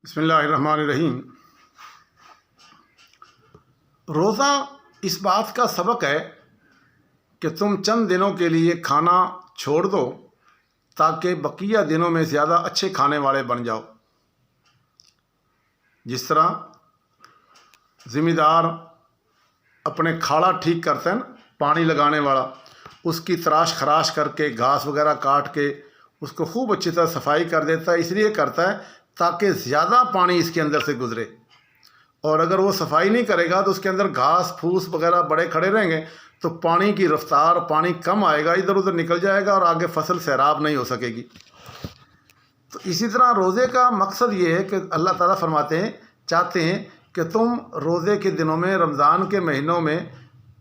बिस्मिल्लाहिर्रहमानिर्रहीम। रोज़ा इस बात का सबक है कि तुम चंद दिनों के लिए खाना छोड़ दो ताकि बकिया दिनों में ज़्यादा अच्छे खाने वाले बन जाओ। जिस तरह ज़िम्मेदार अपने खाड़ा ठीक करते हैं ना, पानी लगाने वाला, उसकी तराश खराश करके घास वगैरह काट के उसको खूब अच्छी तरह सफाई कर देता है। इसलिए करता है ताकि ज़्यादा पानी इसके अंदर से गुजरे, और अगर वो सफाई नहीं करेगा तो उसके अंदर घास फूस वगैरह बड़े खड़े रहेंगे तो पानी की रफ्तार, पानी कम आएगा, इधर उधर निकल जाएगा और आगे फसल सैराब नहीं हो सकेगी। तो इसी तरह रोज़े का मकसद ये है कि अल्लाह ताला फरमाते हैं, चाहते हैं कि तुम रोज़े के दिनों में, रमज़ान के महीनों में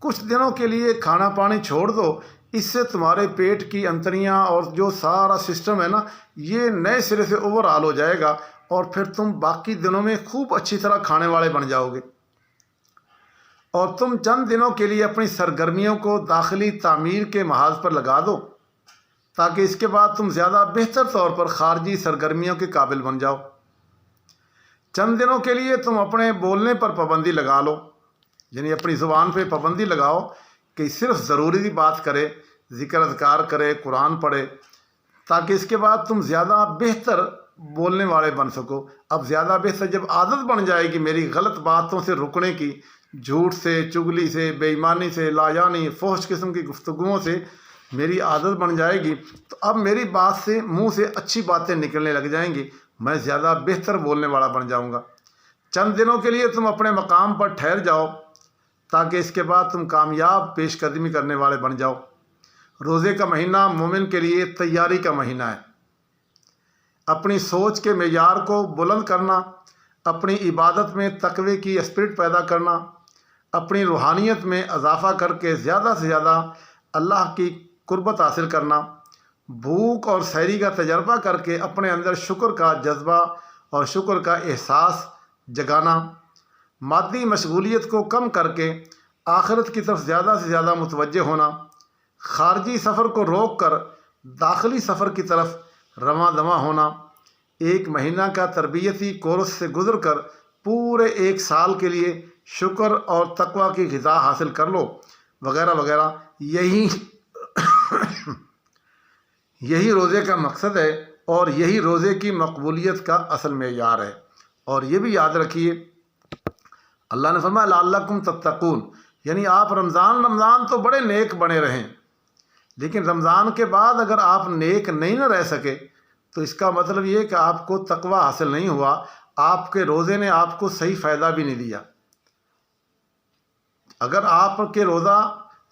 कुछ दिनों के लिए खाना पानी छोड़ दो। इससे तुम्हारे पेट की अंतड़ियाँ और जो सारा सिस्टम है ना, ये नए सिरे से ओवरऑल हो जाएगा और फिर तुम बाकी दिनों में खूब अच्छी तरह खाने वाले बन जाओगे। और तुम चंद दिनों के लिए अपनी सरगर्मियों को दाखिली तामीर के महाज पर लगा दो ताकि इसके बाद तुम ज़्यादा बेहतर तौर पर खारजी सरगर्मियों के काबिल बन जाओ। चंद दिनों के लिए तुम अपने बोलने पर पाबंदी लगा लो, यानी अपनी ज़ुबान पे पाबंदी लगाओ कि सिर्फ ज़रूरी बात करे, ज़िक्र अज़कार करे, कुरान पढ़े, ताकि इसके बाद तुम ज़्यादा बेहतर बोलने वाले बन सको। अब ज़्यादा बेहतर जब आदत बन जाएगी मेरी गलत बातों से रुकने की, झूठ से, चुगली से, बेईमानी से, लायानी फोहश किस्म की गुफ्तगुओं से मेरी आदत बन जाएगी, तो अब मेरी बात से, मुंह से अच्छी बातें निकलने लग जाएंगी, मैं ज़्यादा बेहतर बोलने वाला बन जाऊंगा। चंद दिनों के लिए तुम अपने मकाम पर ठहर जाओ ताकि इसके बाद तुम कामयाब पेशकदमी करने वाले बन जाओ। रोज़े का महीना मोमिन के लिए तैयारी का महीना है। अपनी सोच के मेयार को बुलंद करना, अपनी इबादत में तकवे की स्पिरिट पैदा करना, अपनी रूहानियत में इजाफ़ा करके ज़्यादा से ज़्यादा अल्लाह की कुर्बत हासिल करना, भूख और सहरी का तजर्बा करके अपने अंदर शुक्र का जज्बा और शुक्र का एहसास जगाना, मादी मशगूलियत को कम करके आखिरत की तरफ ज़्यादा से ज़्यादा मुतवज्जे होना, खारजी सफ़र को रोक कर दाखिली सफ़र की तरफ रवां दवा होना, एक महीना का तरबियती कोर्स से गुजर कर पूरे एक साल के लिए शुक्र और तकवा की ग़िज़ा हासिल कर लो, वगैरह वगैरह। यही रोज़े का मकसद है और यही रोज़े की मकबूलियत का असल मेयार है। और ये भी याद रखिए, अल्लाह ने फरमाया लअल्लकुम तत्तकून, यानी आप रमज़ान तो बड़े नेक बने रहें, लेकिन रमज़ान के बाद अगर आप नेक नहीं न रह सके तो इसका मतलब ये कि आपको तकवा हासिल नहीं हुआ, आपके रोज़े ने आपको सही फ़ायदा भी नहीं दिया। अगर आपके रोज़ा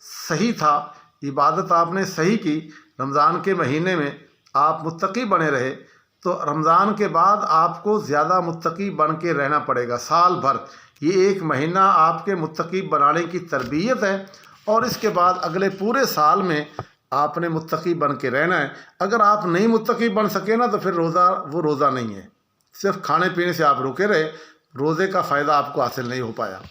सही था, इबादत आपने सही की, रमज़ान के महीने में आप मुत्तकी बने रहे, तो रमज़ान के बाद आपको ज़्यादा मुत्तकी बन के रहना पड़ेगा। साल भर ये एक महीना आपके मुत्तकी बनाने की तरबियत है और इसके बाद अगले पूरे साल में आपने मुत्तकी बन के रहना है। अगर आप नहीं मुत्तकी बन सके ना तो फिर रोज़ा वो रोज़ा नहीं है, सिर्फ खाने पीने से आप रुके रहे, रोज़े का फ़ायदा आपको हासिल नहीं हो पाया।